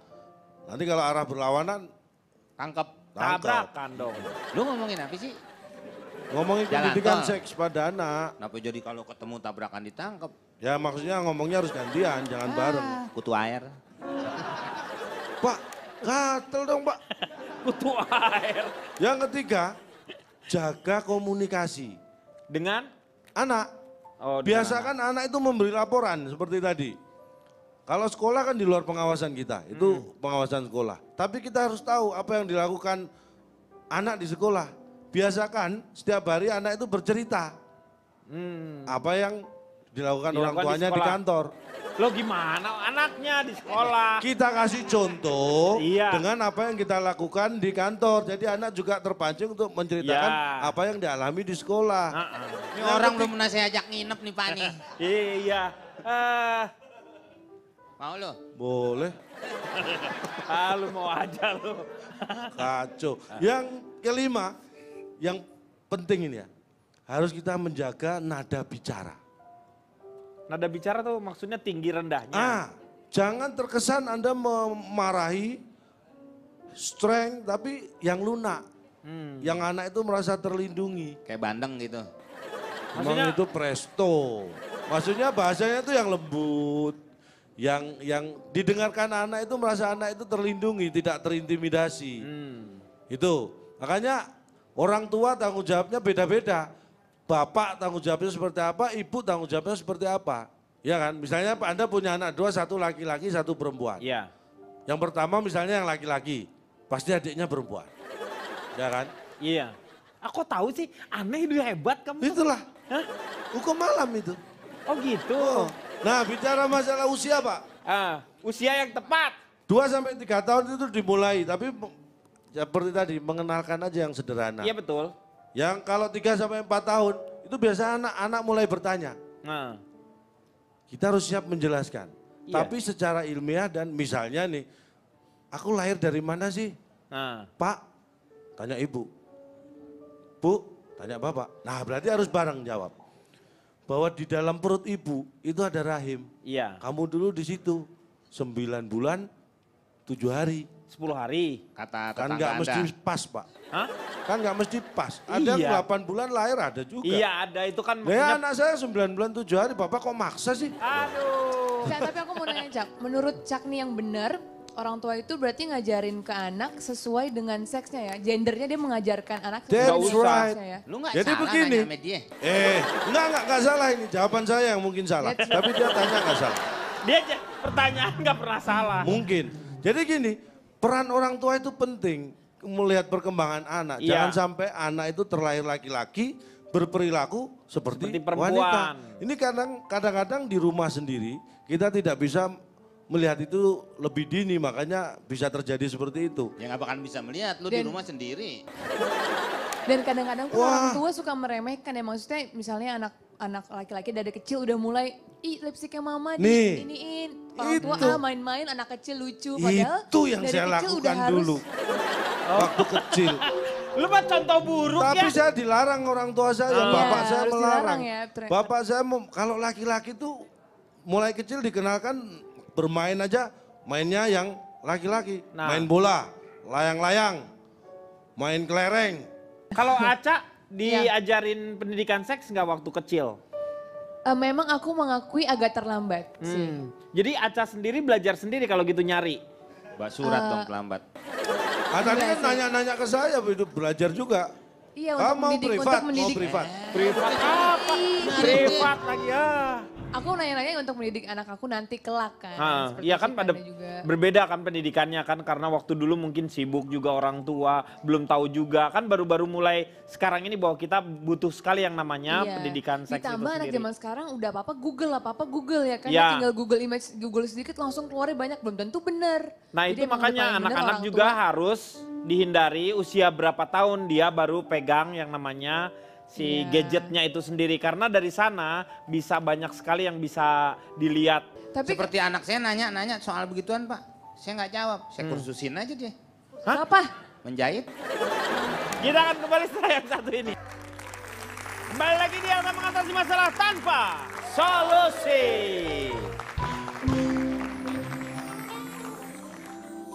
Nanti kalau arah berlawanan, Tangkap. Tabrakan dong. Lu ngomongin apa sih? ngomongin Jalan pendidikan tol. seks pada anak. Kenapa jadi kalau ketemu tabrakan ditangkap? Ya maksudnya ngomongnya harus gantian, jangan bareng. Kutu air. Pak, gatel dong Pak. Kutu air. Yang ketiga, jaga komunikasi. Dengan? Anak, Oh, dengan biasakan anak itu memberi laporan seperti tadi. Kalau sekolah kan di luar pengawasan kita, itu pengawasan sekolah. Tapi kita harus tahu apa yang dilakukan anak di sekolah. Biasakan setiap hari anak itu bercerita. Apa yang dilakukan orang Dilakukan di tuanya di sekolah. kantor. Lo gimana anaknya di sekolah? Kita kasih contoh Iya. dengan apa yang kita lakukan di kantor. Jadi anak juga terpancing untuk menceritakan Ya. apa yang dialami di sekolah. Ini orang belum pernah saya ajak nginep nih Pak nih. Iya. Mau lo? Boleh, Lu mau aja lu. kacau. Yang kelima, yang penting ini ya, harus kita menjaga nada bicara. Nada bicara tuh maksudnya tinggi rendahnya. Jangan terkesan Anda memarahi, strength, tapi yang lunak. Yang anak itu merasa terlindungi. Kayak bandeng gitu. Memang itu presto. Maksudnya bahasanya itu yang lembut. Yang didengarkan anak itu merasa anak itu terlindungi, tidak terintimidasi. Itu. Makanya orang tua tanggung jawabnya beda-beda. Bapak tanggung jawabnya seperti apa, ibu tanggung jawabnya seperti apa. Ya kan, misalnya Anda punya anak 2, 1 laki-laki, 1 perempuan. Iya. Yang pertama misalnya yang laki-laki, pasti adiknya perempuan. Ya kan? Iya. Aku tahu sih, aneh itu hebat kamu. Itulah. Hah? Hukum malam itu. Oh gitu. Oh. Nah bicara masalah usia Pak. Usia yang tepat. 2 sampai 3 tahun itu dimulai, tapi seperti tadi mengenalkan aja yang sederhana. Iya betul. Yang kalau 3 sampai 4 tahun itu biasa anak-anak mulai bertanya. Nah. Kita harus siap menjelaskan. Iya. Tapi secara ilmiah dan misalnya nih, aku lahir dari mana sih? Nah. Pak, tanya ibu. Bu, tanya bapak. Nah berarti harus bareng jawab. Bahwa di dalam perut ibu itu ada rahim. Iya. Kamu dulu di situ 9 bulan 7 hari. 10 hari. Kata Kan tetangga nggak Anda. mesti pas Pak. Hah? Kan nggak mesti pas. Ada Iya. yang 8 bulan lahir ada juga. Iya ada itu kan Ya maksudnya. anak saya 9 bulan 7 hari, Bapak kok maksa sih? Aduh. Cak, tapi aku mau nanya Cak, menurut Cak nih yang benar, orang tua itu berarti ngajarin ke anak sesuai dengan seksnya ya? Gendernya dia mengajarkan anak sesuai That's dengan right. seksnya ya? Lu nggak Jadi salah begini. nanya sama dia. Enggak salah ini. Jawaban saya yang mungkin salah. That's right. Tapi dia tanya nggak salah. Dia pertanyaan nggak pernah salah. Mungkin. Jadi gini, peran orang tua itu penting melihat perkembangan anak. Iya. Jangan sampai anak itu terlahir laki-laki berperilaku seperti perempuan. wanita. Ini kadang-kadang di rumah sendiri kita tidak bisa melihat itu lebih dini, makanya bisa terjadi seperti itu. Ya nggak bakal bisa melihat, lu di Dan- rumah sendiri. Dan kadang-kadang kan Wah. orang tua suka meremehkan ya, maksudnya misalnya anak laki-laki dari kecil udah mulai, ih lipstiknya mama Nih, iniin. Orang tua itu. main-main, anak kecil lucu. Padahal Itu yang dari saya kecil udah lakukan harus- dulu. Waktu kecil. Lu mah contoh buruk Tapi ya. saya dilarang orang tua saya, Iya, bapak saya harus melarang. dilarang ya, ternyata. Bapak saya kalau laki-laki tuh mulai kecil dikenalkan bermain aja mainnya yang laki-laki. Nah. Main bola, layang-layang, main kelereng. Kalau Aca diajarin pendidikan seks nggak waktu kecil? Memang aku mengakui agak terlambat sih. Jadi Aca sendiri belajar sendiri kalau gitu nyari. Mbak surat dong pelambat. Tadi kan nanya-nanya ke saya, hidup belajar juga. Iya, Ah, untuk mau mendidik, privat, untuk mau mendidik. privat. Privat apa? Privat lagi ya. Aku nanya-nanya untuk mendidik anak aku nanti kelak kan. Seperti Iya kan si pada Panda juga. berbeda kan pendidikannya kan karena waktu dulu mungkin sibuk juga orang tua, belum tahu juga kan baru-baru mulai sekarang ini bahwa kita butuh sekali yang namanya Iya. pendidikan seks itu Ditambah anak sendiri. zaman sekarang udah apa-apa Google ya kan. Iya. Dia tinggal Google image, Google sedikit langsung keluarnya banyak, belum tentu benar. Nah Jadi itu emang makanya paling bener anak-anak orang juga tua. harus dihindari usia berapa tahun dia baru pegang yang namanya si Iya. gadgetnya itu sendiri. Karena dari sana bisa banyak sekali yang bisa dilihat. Tapi Seperti anak saya nanya soal begituan Pak. Saya nggak jawab, saya kursusin aja dia. apa? Menjahit. Kita akan kembali setelah yang satu ini. Kembali lagi dia akan mengatasi masalah tanpa solusi.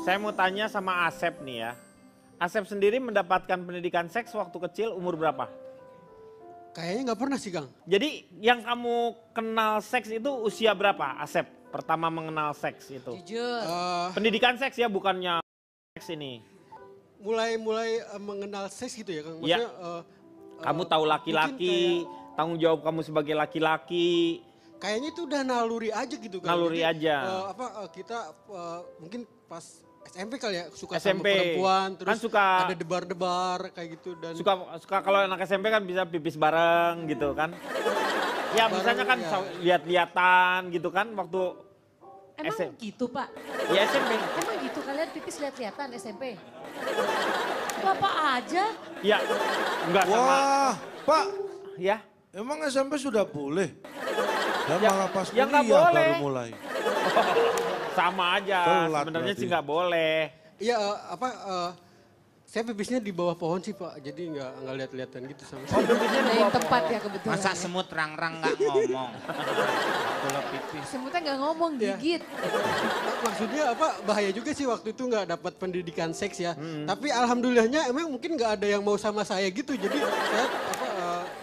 Saya mau tanya sama Asep nih ya. Asep sendiri mendapatkan pendidikan seks waktu kecil umur berapa? Kayaknya nggak pernah sih Kang. Jadi yang kamu kenal seks itu usia berapa Asep? Pertama mengenal seks itu. Jujur. Pendidikan seks ya bukannya seks ini. Mulai mengenal seks gitu ya Kang. Iya. Maksudnya Kamu tahu laki-laki, tanggung jawab kamu sebagai laki-laki. kayaknya itu udah naluri aja gitu kan. Naluri aja. Kita mungkin pas SMP kali ya suka SMP. sama perempuan terus Kan suka- ada debar-debar kayak gitu dan Suka kalau anak SMP kan bisa pipis bareng gitu kan. Ya Bareng, misalnya kan ya. lihat-lihatan gitu kan waktu Emang SM. gitu Pak? ya SMP. Emang gitu kalian pipis lihat-lihatan SMP? Bapak aja? Ya enggak sama. Wah, Pak, Ya emang SMP sudah boleh? Ya, Ya, malah pas ya nggak kuliah boleh. baru mulai. sama aja. Telat Sebenarnya sih berarti. nggak boleh. iya saya pipisnya di bawah pohon sih Pak. Jadi nggak lihat-lihatan gitu sama Oh, pipisnya Ada di yang bawah tepat pohon. ya kebetulan. Masa ya. semut rang-rang nggak ngomong. Kalau pipis. Semutnya nggak ngomong, Iya. gigit. Maksudnya bahaya juga sih waktu itu nggak dapat pendidikan seks ya. Tapi alhamdulillahnya emang mungkin nggak ada yang mau sama saya gitu. Jadi saya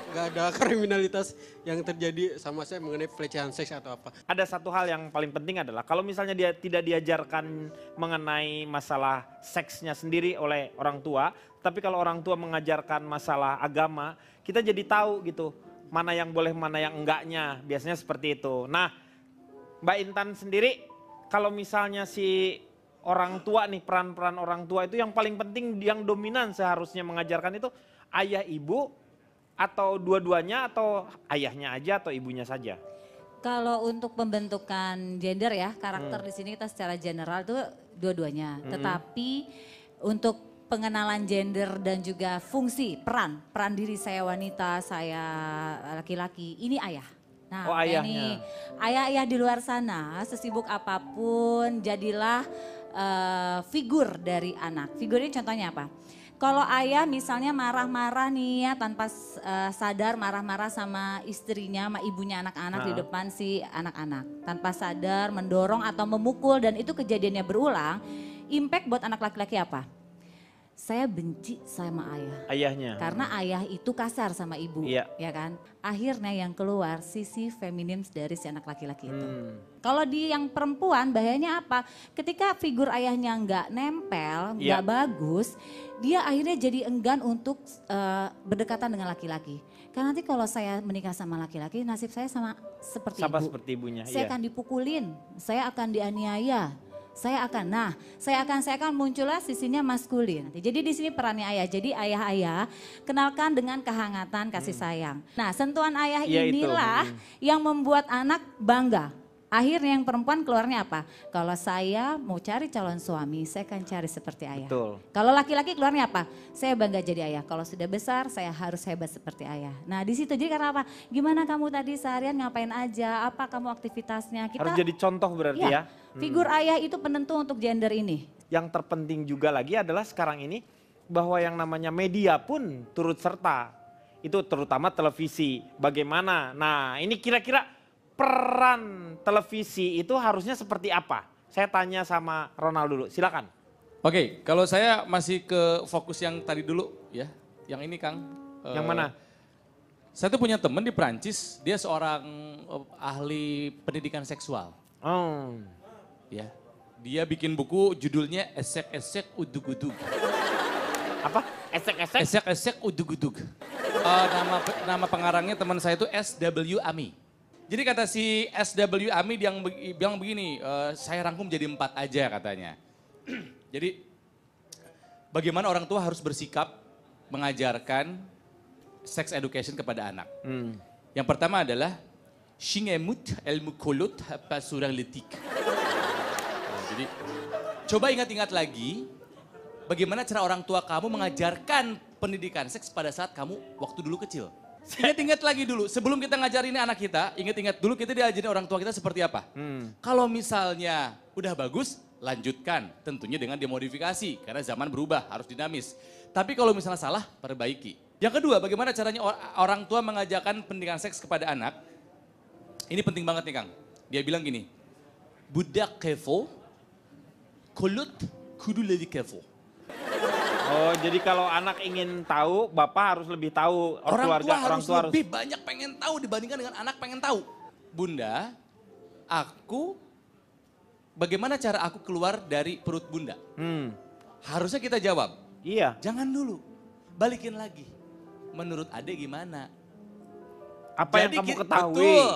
nggak ada kriminalitas yang terjadi sama saya mengenai pelecehan seks atau apa. Ada satu hal yang paling penting adalah kalau misalnya dia tidak diajarkan mengenai masalah seksnya sendiri oleh orang tua, tapi kalau orang tua mengajarkan masalah agama, kita jadi tahu gitu mana yang boleh, mana yang enggaknya. Biasanya seperti itu. Nah, Mbak Intan sendiri kalau misalnya si orang tua nih, peran-peran orang tua itu yang paling penting, yang dominan seharusnya mengajarkan itu ayah ibu atau dua-duanya atau ayahnya aja atau ibunya saja? Kalau untuk pembentukan gender ya, karakter di sini kita secara general itu dua-duanya. Tetapi untuk pengenalan gender dan juga fungsi, peran diri saya wanita, saya laki-laki, ini ayah. Nah, Oh, ayahnya. Ayah-ayah di luar sana, sesibuk apapun, jadilah figur dari anak. Figur ini contohnya apa? Kalau ayah misalnya marah-marah nih ya tanpa sadar marah-marah sama istrinya, sama ibunya anak-anak di depan si anak-anak. Tanpa sadar mendorong atau memukul dan itu kejadiannya berulang, impact buat anak laki-laki apa? Saya benci sama ayah. Ayahnya. Karena ayah itu kasar sama ibu, Iya. ya kan? Akhirnya yang keluar sisi feminim dari si anak laki-laki itu. Kalau di yang perempuan bahayanya apa? Ketika figur ayahnya nggak nempel, nggak bagus, dia akhirnya jadi enggan untuk berdekatan dengan laki-laki. Karena nanti kalau saya menikah sama laki-laki, nasib saya sama seperti Sama ibu. seperti ibunya. Saya akan dipukulin, saya akan dianiaya. Saya akan muncullah sisinya maskulin. Jadi di sini perannya ayah. Jadi ayah-ayah kenalkan dengan kehangatan kasih sayang. Nah, sentuhan ayah Iya, inilah yang membuat anak bangga. Akhirnya yang perempuan keluarnya apa? Kalau saya mau cari calon suami, saya akan cari seperti ayah. Betul. Kalau laki-laki keluarnya apa? Saya bangga jadi ayah. Kalau sudah besar, saya harus hebat seperti ayah. Nah di situ jadi karena apa? Gimana kamu tadi seharian ngapain aja? Apa kamu aktivitasnya? Harus jadi contoh berarti ya. Figur ayah itu penentu untuk gender ini. Yang terpenting juga lagi adalah sekarang ini bahwa yang namanya media pun turut serta. Itu terutama televisi. Bagaimana? Nah ini kira-kira peran televisi itu harusnya seperti apa? Saya tanya sama Ronald dulu, silakan. Oke, kalau saya masih ke fokus yang tadi dulu ya. Yang ini Kang. Yang mana? Saya tuh punya teman di Prancis, dia seorang ahli pendidikan seksual. Oh. Ya, dia bikin buku judulnya Esek-esek udug-udug. Apa? Esek-esek? Esek-esek udug-udug. Nama pengarangnya teman saya itu S.W. Ami. Jadi kata si S.W. Ami yang bilang begini, saya rangkum jadi 4 aja katanya. Jadi bagaimana orang tua harus bersikap mengajarkan sex education kepada anak. Yang pertama adalah Shingemut ilmu kolot pasurang letik. Jadi coba ingat-ingat lagi bagaimana cara orang tua kamu mengajarkan pendidikan seks pada saat kamu waktu dulu kecil. Ingat-ingat lagi dulu, sebelum kita ngajarin anak kita, ingat-ingat dulu kita diajarin orang tua kita seperti apa. Kalau misalnya udah bagus, lanjutkan. Tentunya dengan dimodifikasi, karena zaman berubah, harus dinamis. Tapi kalau misalnya salah, perbaiki. Yang kedua, bagaimana caranya orang tua mengajarkan pendidikan seks kepada anak. Ini penting banget nih Kang. Dia bilang gini, budak kevo, kulut kudu lebih kevo. Oh, jadi kalau anak ingin tahu, bapak harus lebih tahu. Orang Keluarga, tua harus lebih banyak pengen tahu dibandingkan dengan anak pengen tahu. Bunda, bagaimana cara aku keluar dari perut bunda? Harusnya kita jawab. Iya. Jangan dulu, balikin lagi. Menurut adek gimana? Apa yang kamu ketahui? Betul.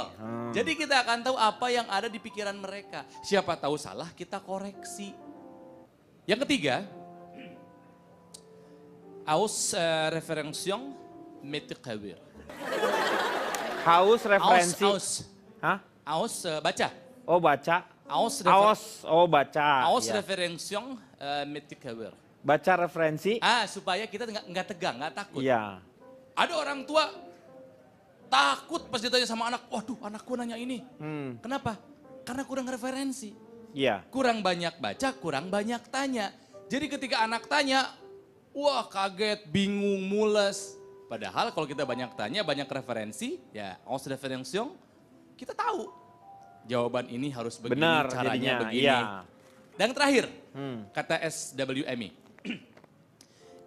Jadi kita akan tahu apa yang ada di pikiran mereka. Siapa tahu salah, kita koreksi. Yang ketiga, aus referensiong metikawir. Haus referensi. Aus. Hah? Aus baca. Oh baca. Aus Baca. Aus Ya. referensiong metikawir. Baca referensi. Supaya kita nggak tegang, nggak takut. Iya. Ada orang tua takut pas ditanya sama anak, waduh anakku nanya ini. Kenapa? Karena kurang referensi. Iya. Kurang banyak baca, kurang banyak tanya. Jadi ketika anak tanya, wah kaget, bingung, mules. Padahal kalau kita banyak tanya, banyak referensi, ya aus referensiong, kita tahu. Jawaban ini harus begini, Benar, caranya jadinya, begini. iya. Dan yang terakhir, kata SWMI,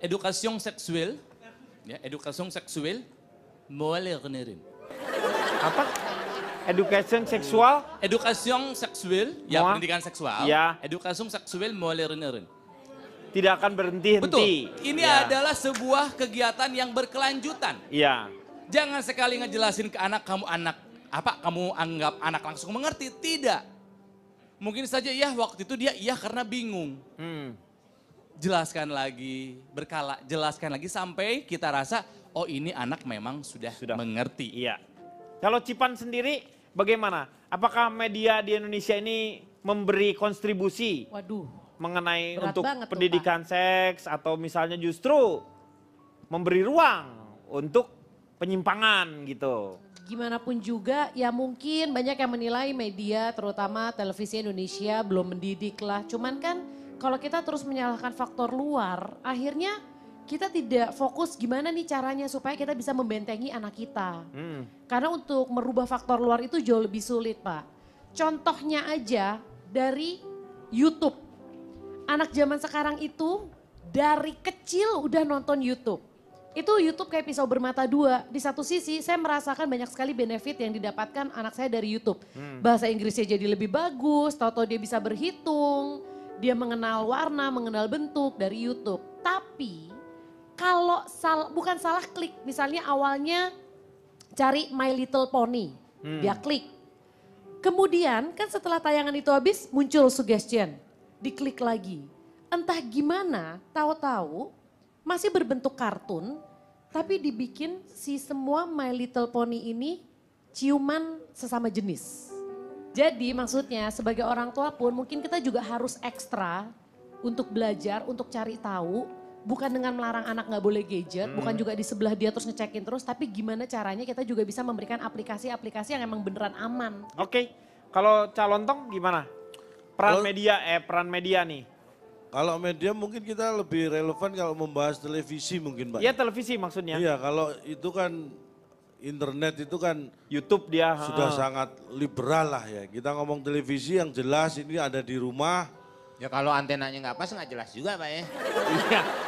edukasi seksual, ya, edukasi seksual, modernerin. Apa? Education seksual? Edukasi seksual, ya pendidikan seksual, Ya. edukasi seksual modernerin. Tidak akan berhenti-henti. Betul, ini adalah sebuah kegiatan yang berkelanjutan. Iya. Jangan sekali ngejelasin ke anak, kamu anggap anak langsung mengerti, tidak. Mungkin saja waktu itu dia karena bingung. Jelaskan lagi, berkala, jelaskan lagi sampai kita rasa, oh ini anak memang sudah mengerti. Iya. Kalau Cipan sendiri bagaimana? Apakah media di Indonesia ini memberi kontribusi? Waduh. mengenai Berat untuk banget tuh, pendidikan seks atau misalnya justru memberi ruang untuk penyimpangan gitu. Gimana pun juga ya mungkin banyak yang menilai media terutama televisi Indonesia belum mendidik lah. Cuman kan kalau kita terus menyalahkan faktor luar akhirnya kita tidak fokus gimana nih caranya supaya kita bisa membentengi anak kita. Karena untuk merubah faktor luar itu jauh lebih sulit Pak. Contohnya aja dari YouTube. Anak zaman sekarang itu dari kecil udah nonton YouTube. Itu YouTube kayak pisau bermata dua. Di satu sisi saya merasakan banyak sekali benefit yang didapatkan anak saya dari YouTube. Bahasa Inggrisnya jadi lebih bagus, tahu-tahu dia bisa berhitung, dia mengenal warna, mengenal bentuk dari YouTube. Tapi kalau bukan salah klik, misalnya awalnya cari My Little Pony, dia klik. Kemudian kan setelah tayangan itu habis muncul suggestion, diklik lagi. Entah gimana, tahu-tahu masih berbentuk kartun, tapi dibikin si semua My Little Pony ini ciuman sesama jenis. Jadi maksudnya sebagai orang tua pun mungkin kita juga harus ekstra untuk belajar, untuk cari tahu. Bukan dengan melarang anak nggak boleh gadget, bukan juga di sebelah dia terus ngecekin terus, tapi gimana caranya kita juga bisa memberikan aplikasi-aplikasi yang emang beneran aman. Oke, kalau calon tong gimana? Peran media nih. Kalau media mungkin kita lebih relevan kalau membahas televisi mungkin Pak. Iya televisi maksudnya. Iya kalau itu kan internet itu kan YouTube dia. sudah sangat liberal lah ya. Kita ngomong televisi yang jelas ini ada di rumah. Ya kalau antenanya nggak pas nggak jelas juga Pak ya.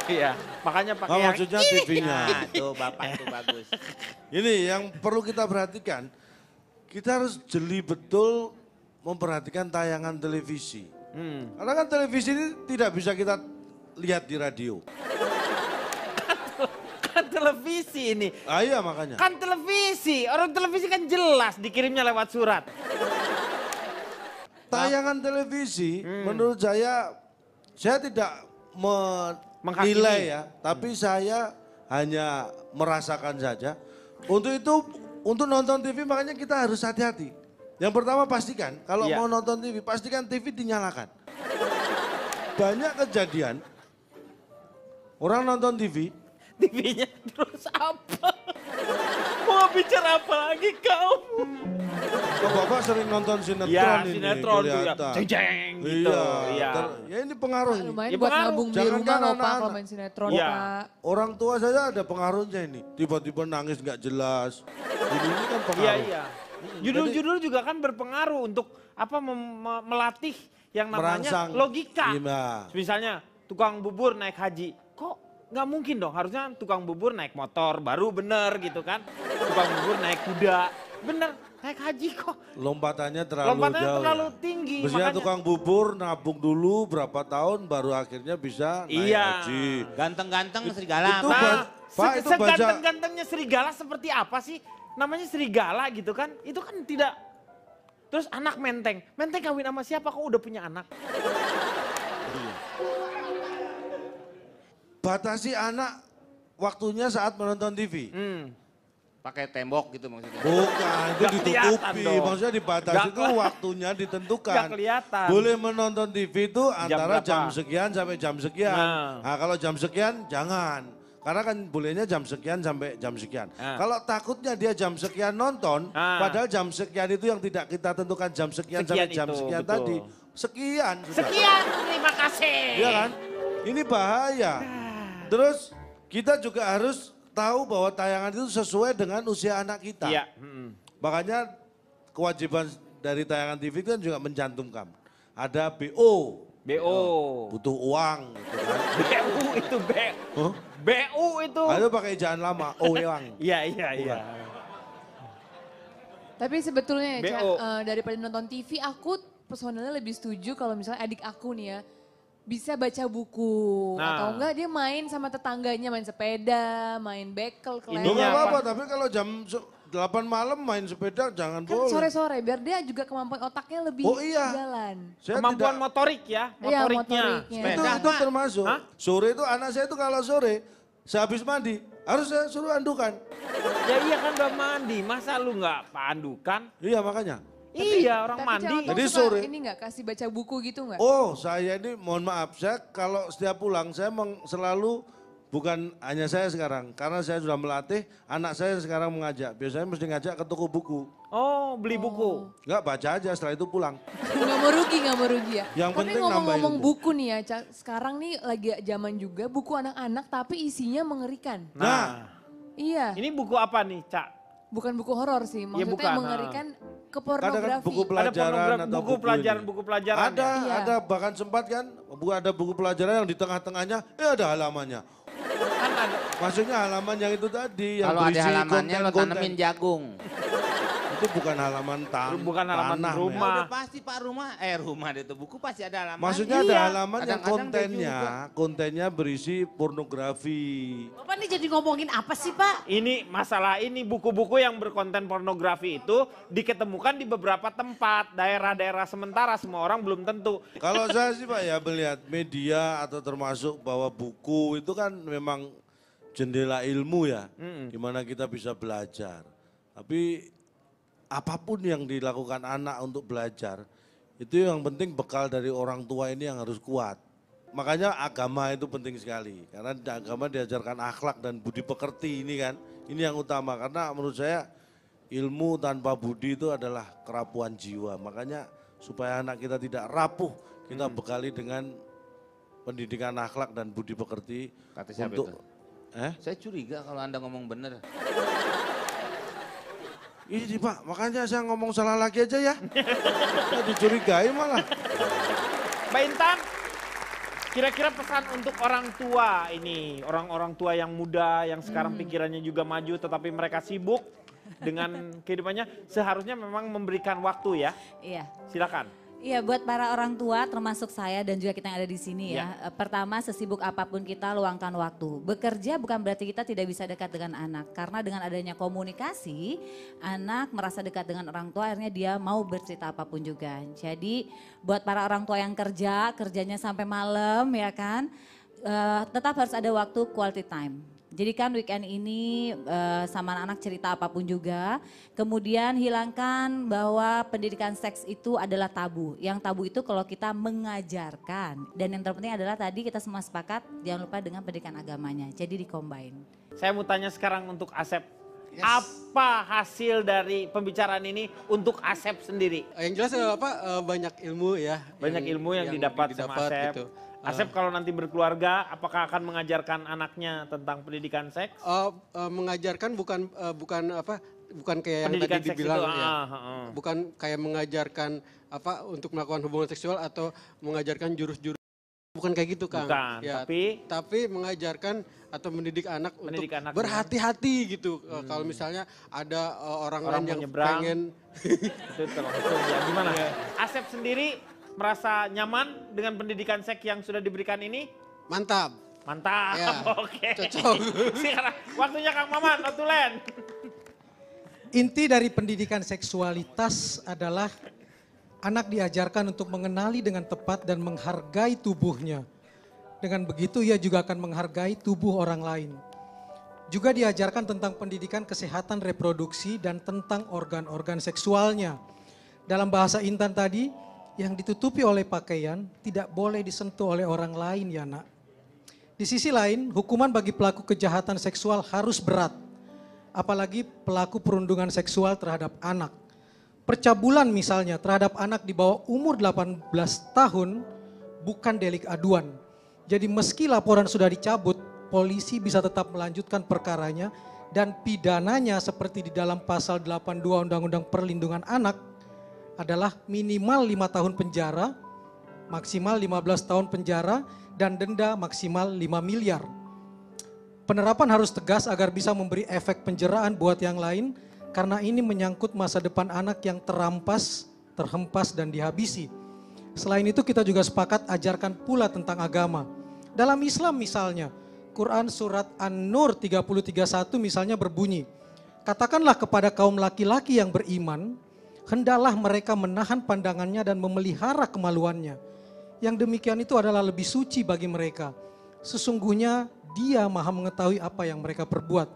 Iya. Makanya pakai Oh, yang maksudnya TV-nya. Nah, tuh Bapak tuh bagus. Ini yang perlu kita perhatikan. Kita harus jeli betul memperhatikan tayangan televisi. Karena kan televisi ini tidak bisa kita lihat di radio. kan televisi ini. Ah iya makanya. Kan televisi, orang televisi kan jelas dikirimnya lewat surat. Tayangan televisi menurut saya tidak Menghakimi. menilai ya. Tapi saya hanya merasakan saja. Untuk itu, untuk nonton TV makanya kita harus hati-hati. Yang pertama pastikan, kalau mau nonton TV, pastikan TV dinyalakan. Banyak kejadian, orang nonton TV. TV-nya terus apa? Mau bicara apa lagi kau? Oh, Bapak sering nonton sinetron Ya, ini, sinetron tuh ya. kelihatan. Jeng-jeng gitu. Iya, Iya. ya ini pengaruh ini. Lumayan Ya, buat pengaruh. nabung di Jangankan rumah loh Pak anak-anak. kalau main sinetron Iya. Pak. Orang tua saja ada pengaruhnya ini. Tiba-tiba nangis nggak jelas. Ini kan Iya, pengaruh. iya. Judul-judul juga kan berpengaruh untuk apa melatih yang namanya Merangsang. logika. Iya. Misalnya tukang bubur naik haji. Kok nggak mungkin dong, harusnya tukang bubur naik motor baru bener gitu kan. Tukang bubur naik kuda, bener naik haji kok. Lompatannya terlalu Lompatannya jauh. terlalu ya. tinggi. Mestinya makanya- tukang bubur nabung dulu berapa tahun baru akhirnya bisa naik Iya. haji. Ganteng-ganteng serigala. Itu Pak. Pak, itu baca- seganteng-gantengnya serigala seperti apa sih? Namanya serigala gitu kan, itu kan tidak. Terus anak menteng, menteng kawin sama siapa kok udah punya anak? Batasi anak waktunya saat menonton TV. Pakai tembok gitu maksudnya. Bukan, itu Nggak kelihatan ditutupi. dong. Maksudnya dibatasi Nggak itu waktunya ditentukan. Nggak kelihatan. Boleh menonton TV itu antara berapa? jam sekian sampai jam sekian. Nah. Nah, kalau jam sekian jangan. Karena kan bolehnya jam sekian sampai jam sekian. Nah. Kalau takutnya dia jam sekian nonton, Nah. padahal jam sekian itu yang tidak kita tentukan jam sekian, Sekian sampai jam itu, sekian betul. tadi. Sekian. sudah. Sekian, terima kasih. Iya kan? Ini bahaya. Terus kita juga harus tahu bahwa tayangan itu sesuai dengan usia anak kita. Iya. Makanya kewajiban dari tayangan TV itu kan juga mencantumkan. Ada BO. BO. Butuh uang. Gitu kan. BU itu Huh? BU itu. Ada pakai ejaan lama, uang. Iya, iya, iya. Tapi sebetulnya ya, Ca, BO. daripada nonton TV, aku personalnya lebih setuju kalau misalnya adik aku nih ya, bisa baca buku. Nah. Atau enggak dia main sama tetangganya, main sepeda, main bekel, Ini Lu kelewat. nggak apa? apa-apa, tapi kalau jam 8 malam main sepeda jangan Kan boleh. sore-sore, biar dia juga kemampuan otaknya lebih Oh iya. jalan. Saya Kemampuan tidak- motorik ya, Iya, motoriknya. motoriknya. itu termasuk. Hah? Sore itu anak saya itu kalau sore, sehabis mandi, harus saya suruh andukan. Ya iya kan udah mandi, masa lu nggak pandukan? Iya makanya. Iya, orang Tapi mandi. Cak Otong Jadi suka sore. ini nggak kasih baca buku gitu nggak? Oh, saya ini mohon maaf, saya kalau setiap pulang saya selalu bukan hanya saya sekarang, karena saya sudah melatih anak saya sekarang mengajak. Biasanya mesti ngajak ke toko buku. Oh, beli buku. Enggak, baca aja setelah itu pulang. Nggak mau rugi ya. Yang Tapi penting nambah ngomong-ngomong ilmu. buku nih ya, Cak, sekarang nih lagi zaman juga buku anak-anak tapi isinya mengerikan. Nah, Iya, ini buku apa nih, Cak? bukan buku horor sih, maksudnya bukan, mengerikan ke Kadang kan pornografi. buku Ada pelajaran pornografi, atau buku pelajaran, ini. buku pelajaran. Ada, ya? Iya. ada bahkan sempat kan, ada buku pelajaran yang di tengah-tengahnya, ada halamannya. Kan ada. Maksudnya halaman yang itu tadi, yang Kalau ada berisi halamannya lo konten-konten. tanemin jagung. Itu bukan halaman Bukan halaman tanah, men. rumah. Udah pasti Pak rumah itu buku pasti ada halaman. Maksudnya ada Iya. halaman yang Kadang-kadang kontennya berisi pornografi. Bapak nih jadi ngomongin apa sih Pak? Ini masalah ini buku-buku yang berkonten pornografi itu diketemukan di beberapa tempat, daerah-daerah sementara, semua orang belum tentu. Kalau saya sih Pak ya melihat media atau termasuk bahwa buku itu kan memang jendela ilmu ya, di mana kita bisa belajar. Tapi apapun yang dilakukan anak untuk belajar, itu yang penting bekal dari orang tua ini yang harus kuat. Makanya agama itu penting sekali, karena di agama diajarkan akhlak dan budi pekerti ini kan, ini yang utama. Karena menurut saya ilmu tanpa budi itu adalah kerapuhan jiwa. Makanya supaya anak kita tidak rapuh, kita bekali dengan pendidikan akhlak dan budi pekerti. Kata siapa untuk itu? Saya curiga kalau Anda ngomong bener. Ini Pak, makanya saya ngomong salah lagi aja ya. Saya dicurigai malah. Mbak Intan, kira-kira pesan untuk orang tua ini, orang-orang tua yang muda, yang sekarang pikirannya juga maju tetapi mereka sibuk dengan kehidupannya, seharusnya memang memberikan waktu ya. Iya. Silakan. Iya, buat para orang tua termasuk saya dan juga kita yang ada di sini ya. Pertama, sesibuk apapun kita luangkan waktu. Bekerja bukan berarti kita tidak bisa dekat dengan anak. Karena dengan adanya komunikasi, anak merasa dekat dengan orang tua, akhirnya dia mau bercerita apapun juga. Jadi buat para orang tua yang kerjanya sampai malam ya kan, tetap harus ada waktu quality time. Jadi kan weekend ini sama anak-anak cerita apapun juga. Kemudian hilangkan bahwa pendidikan seks itu adalah tabu. Yang tabu itu kalau kita mengajarkan. Dan yang terpenting adalah tadi kita semua sepakat jangan lupa dengan pendidikan agamanya. Jadi di-combine. Saya mau tanya sekarang untuk Asep. Apa hasil dari pembicaraan ini untuk Asep sendiri? Yang jelas banyak ilmu ya. Banyak ilmu yang didapat sama Asep. Gitu. Asep kalau nanti berkeluarga, apakah akan mengajarkan anaknya tentang pendidikan seks? Mengajarkan bukan kayak yang Pendidikan tadi seks dibilang itu, ya. Bukan kayak mengajarkan untuk melakukan hubungan seksual atau mengajarkan jurus-jurus. Bukan kayak gitu Kang. Bukan, Ya, tapi mengajarkan atau mendidik anak Mendidik untuk anaknya. berhati-hati gitu. Kalau misalnya ada orang lain mau yang nyebrang. pengen itu langsung ya. Gimana? Asep sendiri merasa nyaman dengan pendidikan seks yang sudah diberikan ini? mantap. Mantap, Ya, oke. cocok. Sekarang waktunya Kang Maman, Otulen. Inti dari pendidikan seksualitas adalah anak diajarkan untuk mengenali dengan tepat dan menghargai tubuhnya. Dengan begitu ia juga akan menghargai tubuh orang lain. Juga diajarkan tentang pendidikan kesehatan reproduksi dan tentang organ-organ seksualnya. Dalam bahasa Intan tadi, yang ditutupi oleh pakaian tidak boleh disentuh oleh orang lain ya nak. Di sisi lain, hukuman bagi pelaku kejahatan seksual harus berat. Apalagi pelaku perundungan seksual terhadap anak. Percabulan misalnya terhadap anak di bawah umur 18 tahun bukan delik aduan. Jadi meski laporan sudah dicabut, polisi bisa tetap melanjutkan perkaranya dan pidananya seperti di dalam pasal 82 Undang-Undang Perlindungan Anak adalah minimal 5 tahun penjara, maksimal 15 tahun penjara, dan denda maksimal 5 miliar. Penerapan harus tegas agar bisa memberi efek penjeraan buat yang lain, karena ini menyangkut masa depan anak yang terampas, terhempas, dan dihabisi. Selain itu kita juga sepakat ajarkan pula tentang agama. Dalam Islam misalnya, Quran surat An-Nur 30:31 misalnya berbunyi, katakanlah kepada kaum laki-laki yang beriman, hendaklah mereka menahan pandangannya dan memelihara kemaluannya. Yang demikian itu adalah lebih suci bagi mereka. Sesungguhnya Dia Maha mengetahui apa yang mereka perbuat.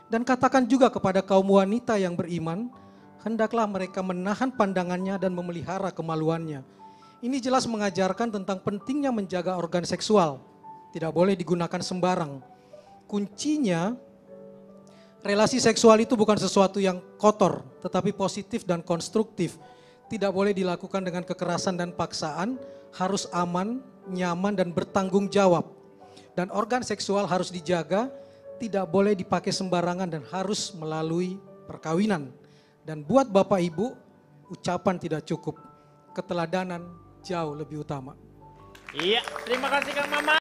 Dan katakan juga kepada kaum wanita yang beriman, hendaklah mereka menahan pandangannya dan memelihara kemaluannya. Ini jelas mengajarkan tentang pentingnya menjaga organ seksual. Tidak boleh digunakan sembarang. Kuncinya, relasi seksual itu bukan sesuatu yang kotor, tetapi positif dan konstruktif. Tidak boleh dilakukan dengan kekerasan dan paksaan, harus aman, nyaman, dan bertanggung jawab. Dan organ seksual harus dijaga, tidak boleh dipakai sembarangan dan harus melalui perkawinan. Dan buat Bapak Ibu, ucapan tidak cukup. Keteladanan jauh lebih utama. Iya, terima kasih Kang Maman.